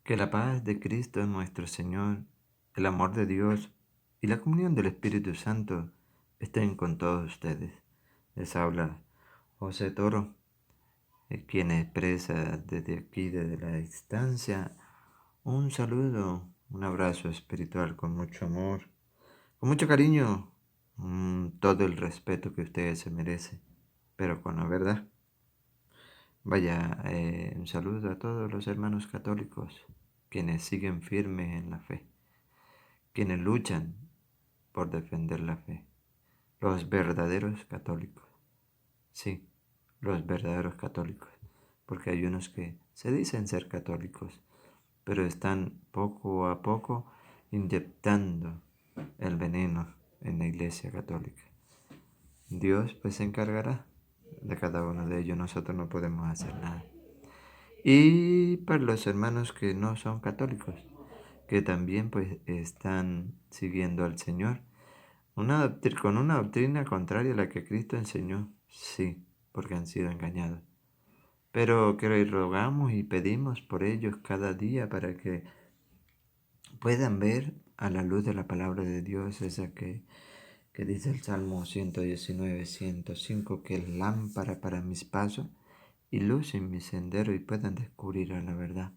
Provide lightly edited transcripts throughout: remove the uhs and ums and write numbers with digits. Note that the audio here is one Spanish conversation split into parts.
Que la paz de Cristo nuestro Señor, el amor de Dios y la comunión del Espíritu Santo estén con todos ustedes. Les habla José Toro, quien expresa desde aquí, desde la distancia, un saludo, un abrazo espiritual con mucho amor, con mucho cariño, todo el respeto que ustedes se merecen, pero con la verdad. Vaya, un saludo a todos los hermanos católicos, quienes siguen firmes en la fe, quienes luchan por defender la fe, los verdaderos católicos, sí, los verdaderos católicos, porque hay unos que se dicen ser católicos, pero están poco a poco inyectando el veneno en la Iglesia católica. Dios pues se encargará de cada uno de ellos, nosotros no podemos hacer nada. Y para los hermanos que no son católicos, que también pues están siguiendo al Señor, con una doctrina contraria a la que Cristo enseñó, sí, porque han sido engañados. Pero que rogamos y pedimos por ellos cada día para que puedan ver a la luz de la palabra de Dios, esa que dice el Salmo 119, 105, que es lámpara para mis pasos y luz en mi sendero, y puedan descubrir a la verdad.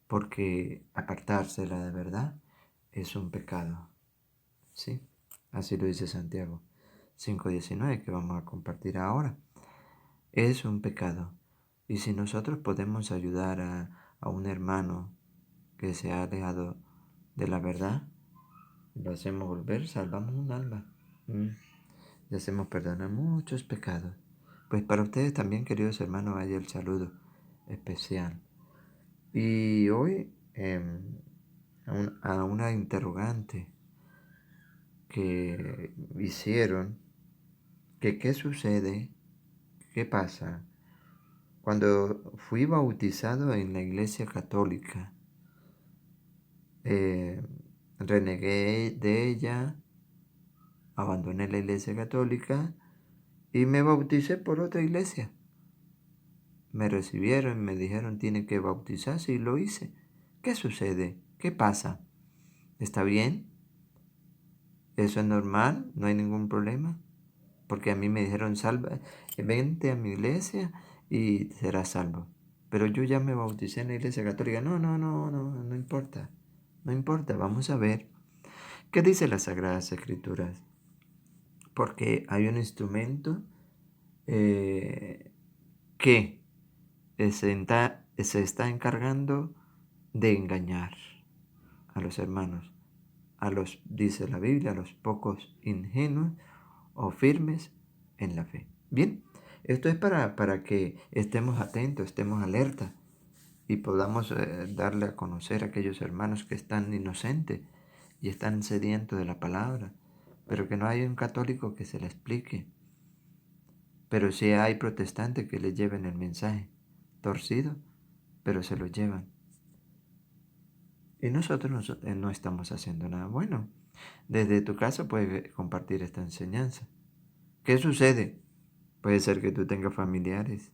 Porque apartarse de la verdad es un pecado. ¿Sí? Así lo dice Santiago 5:19, que vamos a compartir ahora. Es un pecado. Y si nosotros podemos ayudar a un hermano que se ha alejado de la verdad, lo hacemos volver, salvamos un alma. Le hacemos perdonar muchos pecados. Pues para ustedes también, queridos hermanos, hay el saludo especial. Y hoy a una interrogante que hicieron, que qué sucede, qué pasa. Cuando fui bautizado en la Iglesia Católica, eh, renegué de ella, abandoné la Iglesia Católica y me bauticé por otra iglesia. Me recibieron y me dijeron tiene que bautizarse y lo hice. ¿Qué sucede? ¿Qué pasa? ¿Está bien? ¿Eso es normal? ¿No hay ningún problema? Porque a mí me dijeron, salva, vente a mi iglesia y serás salvo. Pero yo ya me bauticé en la iglesia católica. No importa. No importa, vamos a ver. ¿Qué dice las Sagradas Escrituras? Porque hay un instrumento que se está encargando de engañar a los hermanos, dice la Biblia, a los pocos ingenuos o firmes en la fe. Bien, esto es para que estemos atentos, estemos alerta y podamos darle a conocer a aquellos hermanos que están inocentes y están sedientos de la palabra, pero que no hay un católico que se le explique, pero sí hay protestantes que le lleven el mensaje torcido, pero se lo llevan. Y nosotros no estamos haciendo nada bueno. Desde tu casa puedes compartir esta enseñanza. ¿Qué sucede? Puede ser que tú tengas familiares,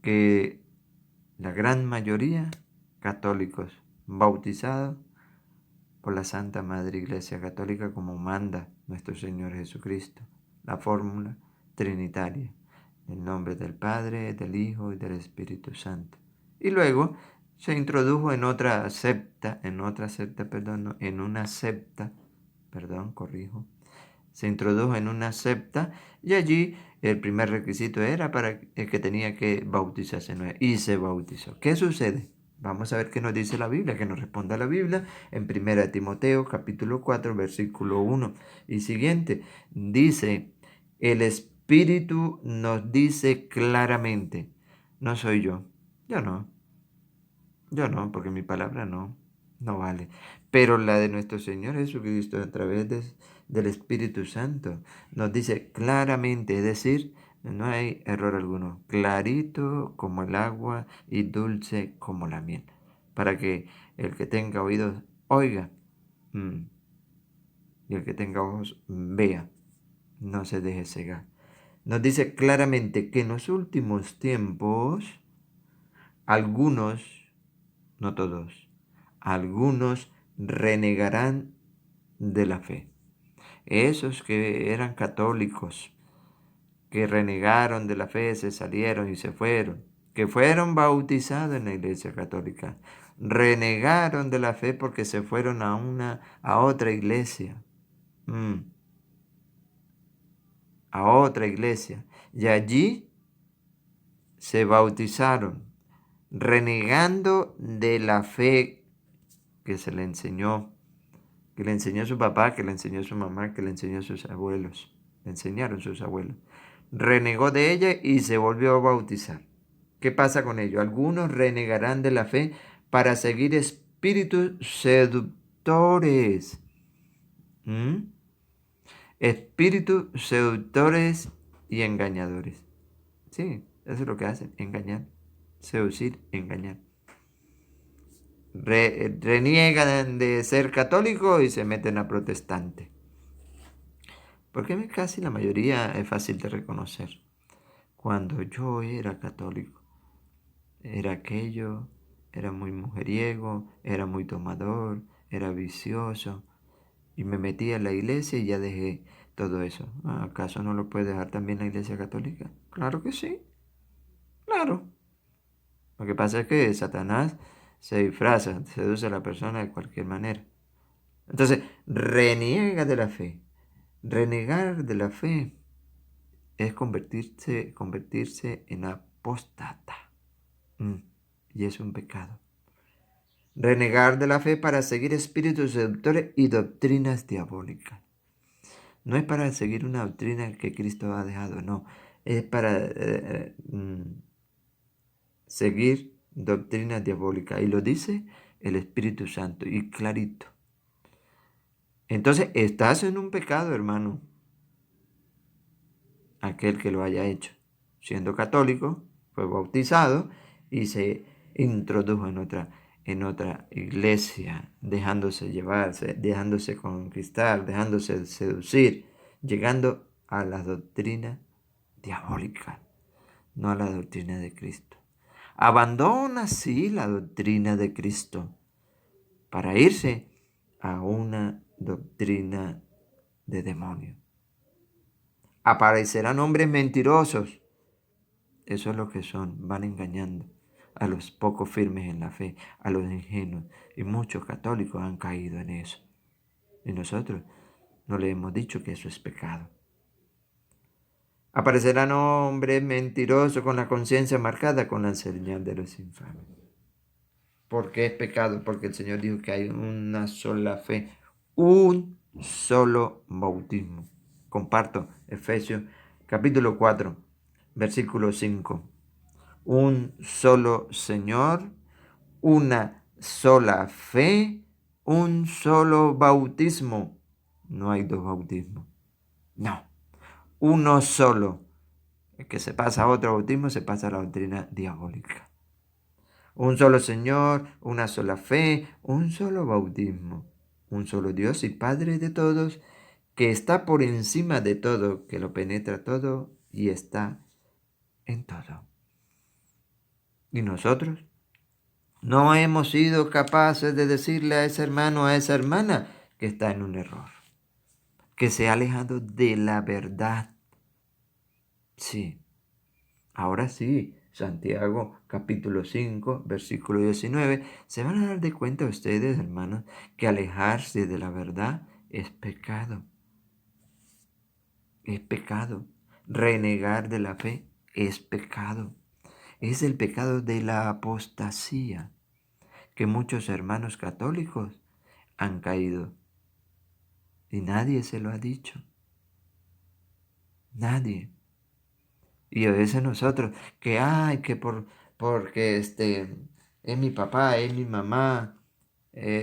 que la gran mayoría católicos, bautizados por la Santa Madre Iglesia Católica como manda nuestro Señor Jesucristo, la fórmula trinitaria, en el nombre del Padre, del Hijo y del Espíritu Santo. Y luego se introdujo en se introdujo en una septa y allí el primer requisito era para el que tenía que bautizarse y se bautizó. ¿Qué sucede? Vamos a ver qué nos dice la Biblia, que nos responda la Biblia en 1 Timoteo capítulo 4 versículo 1 y siguiente. Dice, el Espíritu nos dice claramente, no soy yo no, porque mi palabra no vale. Pero la de nuestro Señor Jesucristo a través del Espíritu Santo nos dice claramente, es decir, no hay error alguno, clarito como el agua y dulce como la miel, para que el que tenga oídos oiga y el que tenga ojos vea, no se deje cegar. Nos dice claramente que en los últimos tiempos algunos no todos. Algunos renegarán de la fe. Esos que eran católicos, que renegaron de la fe, se salieron y se fueron, que fueron bautizados en la Iglesia Católica, renegaron de la fe porque se fueron a otra iglesia, a otra iglesia, y allí se bautizaron, renegando de la fe que se le enseñó, que le enseñó su papá, que le enseñó su mamá, que le enseñó sus abuelos, le enseñaron sus abuelos. Renegó de ella y se volvió a bautizar. ¿Qué pasa con ello? Algunos renegarán de la fe para seguir espíritus seductores. ¿Mm? Espíritus seductores y engañadores. Sí, eso es lo que hacen, engañar, seducir, engañar. Reniegan de ser católico y se meten a protestante. Porque casi la mayoría es fácil de reconocer. Cuando yo era católico, era aquello, era muy mujeriego, era muy tomador, era vicioso. Y me metí a la iglesia y ya dejé todo eso. ¿Acaso no lo puede dejar también la iglesia católica? Claro que sí, claro. Lo que pasa es que Satanás se disfraza, seduce a la persona de cualquier manera. Entonces, reniega de la fe. Renegar de la fe es convertirse en apóstata. Mm, Y es un pecado. Renegar de la fe para seguir espíritus seductores y doctrinas diabólicas. No es para seguir una doctrina que Cristo ha dejado, no. Es para seguir doctrinas diabólicas. Y lo dice el Espíritu Santo y clarito. Entonces, estás en un pecado, hermano. Aquel que lo haya hecho. Siendo católico, fue bautizado y se introdujo en otra iglesia, dejándose llevarse, dejándose conquistar, dejándose seducir, llegando a la doctrina diabólica, no a la doctrina de Cristo. Abandona, sí, la doctrina de Cristo para irse a una doctrina de demonio. Aparecerán hombres mentirosos. Eso es lo que son, van engañando a los poco firmes en la fe, a los ingenuos. Y muchos católicos han caído en eso. Y nosotros no le hemos dicho que eso es pecado. Aparecerán hombres mentirosos con la conciencia marcada con la señal de los infames. ¿Por qué es pecado? Porque el Señor dijo que hay una sola fe, un solo bautismo. Comparto Efesios capítulo 4, versículo 5. Un solo Señor, una sola fe, un solo bautismo. No hay dos bautismos. No, uno solo. El que se pasa a otro bautismo se pasa a la doctrina diabólica. Un solo Señor, una sola fe, un solo bautismo. Un solo Dios y Padre de todos, que está por encima de todo, que lo penetra todo y está en todo. ¿Y nosotros? No hemos sido capaces de decirle a ese hermano, a esa hermana, que está en un error, que se ha alejado de la verdad. Sí, ahora sí, Santiago capítulo 5, versículo 19, se van a dar de cuenta ustedes, hermanos, que alejarse de la verdad es pecado. Es pecado. Renegar de la fe es pecado. Es el pecado de la apostasía que muchos hermanos católicos han caído. Y nadie se lo ha dicho. Nadie. Y a veces nosotros, porque es mi papá, es mi mamá,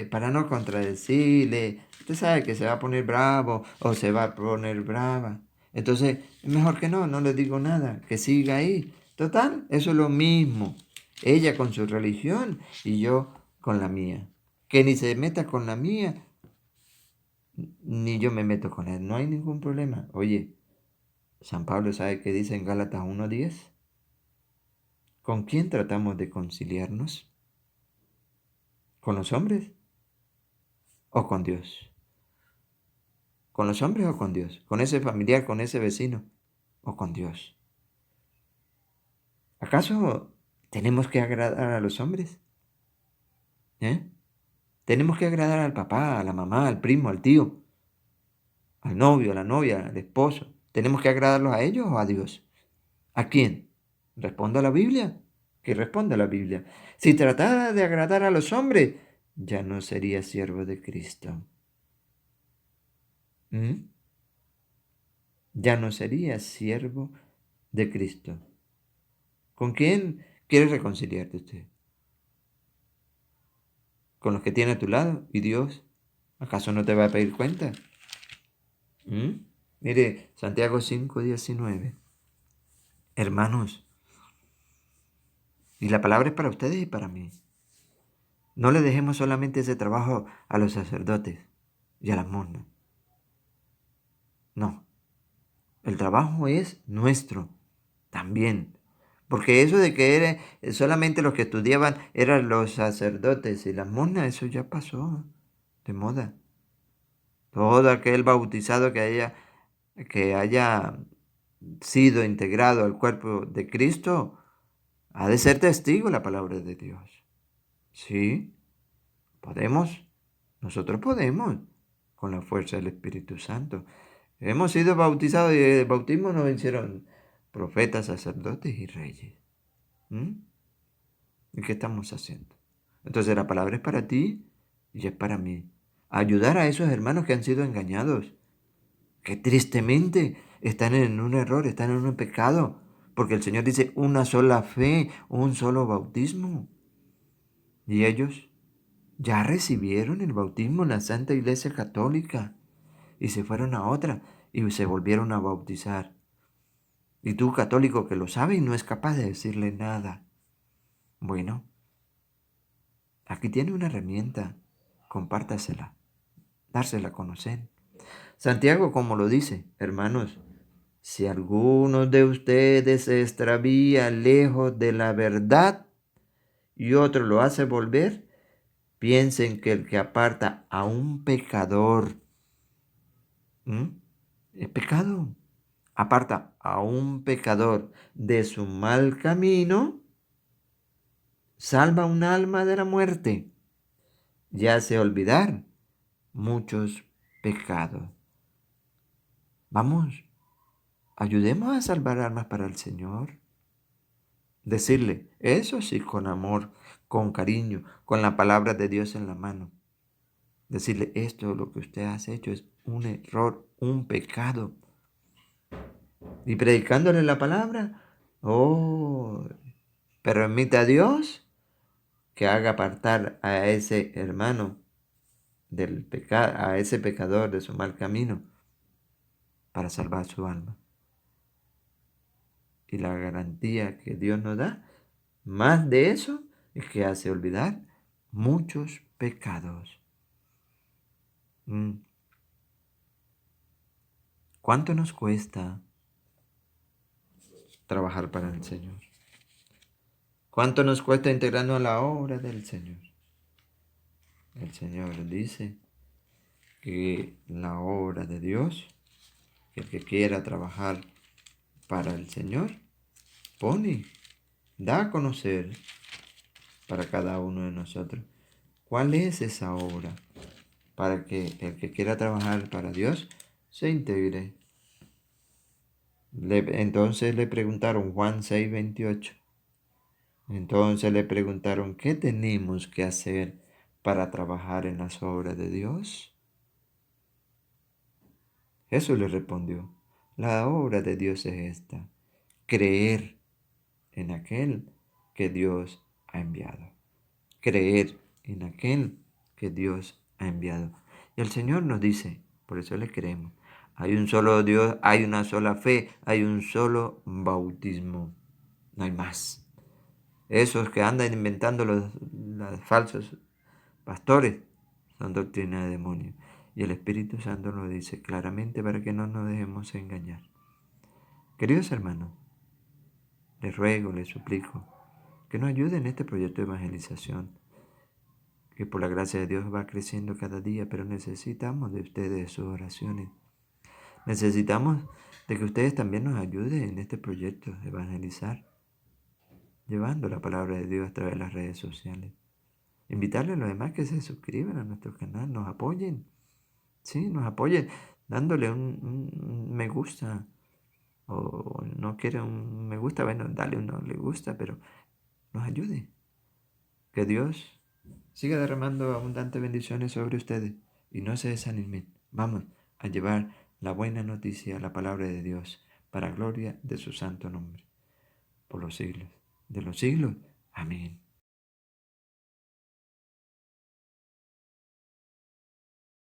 para no contradecirle, usted sabe que se va a poner bravo o se va a poner brava. Entonces, es mejor que no le digo nada, que siga ahí. Total, eso es lo mismo. Ella con su religión y yo con la mía. Que ni se meta con la mía, ni yo me meto con él. No hay ningún problema. Oye, San Pablo sabe que dice en Gálatas 1:10. ¿Con quién tratamos de conciliarnos? ¿Con los hombres o con Dios? ¿Con los hombres o con Dios? ¿Con ese familiar, con ese vecino o con Dios? ¿Acaso tenemos que agradar a los hombres? ¿Eh? Tenemos que agradar al papá, a la mamá, al primo, al tío, al novio, a la novia, al esposo. ¿Tenemos que agradarlos a ellos o a Dios? ¿A quién? ¿Responde a la Biblia? ¿Qué responde a la Biblia? Si tratara de agradar a los hombres, ya no sería siervo de Cristo. ¿Mm? Ya no sería siervo de Cristo. ¿Con quién quieres reconciliarte usted? ¿Con los que tiene a tu lado? ¿Y Dios? ¿Acaso no te va a pedir cuenta? ¿Mm? Mire, Santiago 5:19. Hermanos, y la palabra es para ustedes y para mí. No le dejemos solamente ese trabajo a los sacerdotes y a las monjas. No, el trabajo es nuestro también. Porque eso de que solamente los que estudiaban eran los sacerdotes y las monjas, eso ya pasó de moda. Todo aquel bautizado que haya sido integrado al cuerpo de Cristo ha de ser testigo de la palabra de Dios. Sí, podemos, nosotros podemos, con la fuerza del Espíritu Santo. Hemos sido bautizados y el bautismo nos hicieron profetas, sacerdotes y reyes. ¿Mm? ¿Y qué estamos haciendo? Entonces la palabra es para ti y es para mí. Ayudar a esos hermanos que han sido engañados, que tristemente están en un error, están en un pecado, porque el Señor dice una sola fe, un solo bautismo. Y ellos ya recibieron el bautismo en la Santa Iglesia Católica y se fueron a otra y se volvieron a bautizar. Y tú, católico, que lo sabe y no es capaz de decirle nada. Bueno, aquí tiene una herramienta, compártasela, dársela a conocer. Santiago, como lo dice, hermanos, si alguno de ustedes se extravía lejos de la verdad y otro lo hace volver, piensen que el que aparta a un pecador, es pecado, aparta a un pecador de su mal camino, salva un alma de la muerte y hace olvidar muchos pecados. Vamos, ayudemos a salvar almas para el Señor. Decirle, eso sí, con amor, con cariño, con la palabra de Dios en la mano. Decirle, esto lo que usted ha hecho es un error, un pecado. Y predicándole la palabra, oh, permite a Dios que haga apartar a ese hermano del pecado, a ese pecador de su mal camino, para salvar su alma. Y la garantía que Dios nos da, más de eso, es que hace olvidar muchos pecados. ¿Cuánto nos cuesta trabajar para el Señor? ¿Cuánto nos cuesta integrarnos a la obra del Señor? El Señor dice que la obra de Dios, que el que quiera trabajar para el Señor, pone, da a conocer para cada uno de nosotros cuál es esa obra, para que el que quiera trabajar para Dios se integre. Entonces le preguntaron, Juan 6:28. Entonces le preguntaron, ¿qué tenemos que hacer para trabajar en las obras de Dios? Jesús le respondió, la obra de Dios es esta, creer en aquel que Dios ha enviado. Creer en aquel que Dios ha enviado. Y el Señor nos dice, por eso le creemos, hay un solo Dios, hay una sola fe, hay un solo bautismo, no hay más. Esos que andan inventando los falsos pastores son doctrina de demonios. Y el Espíritu Santo nos dice claramente para que no nos dejemos engañar. Queridos hermanos, les ruego, les suplico que nos ayuden en este proyecto de evangelización. que por la gracia de Dios va creciendo cada día, pero necesitamos de ustedes, de sus oraciones. Necesitamos de que ustedes también nos ayuden en este proyecto de evangelizar, llevando la palabra de Dios a través de las redes sociales. Invitarles a los demás que se suscriban a nuestro canal, nos apoyen, sí, nos apoyen, dándole un me gusta, o no quiere un me gusta, bueno, dale un no le gusta, pero nos ayude. Que Dios siga derramando abundantes bendiciones sobre ustedes y no se desanimen. Vamos a llevar la buena noticia, la palabra de Dios, para gloria de su santo nombre, por los siglos de los siglos. Amén.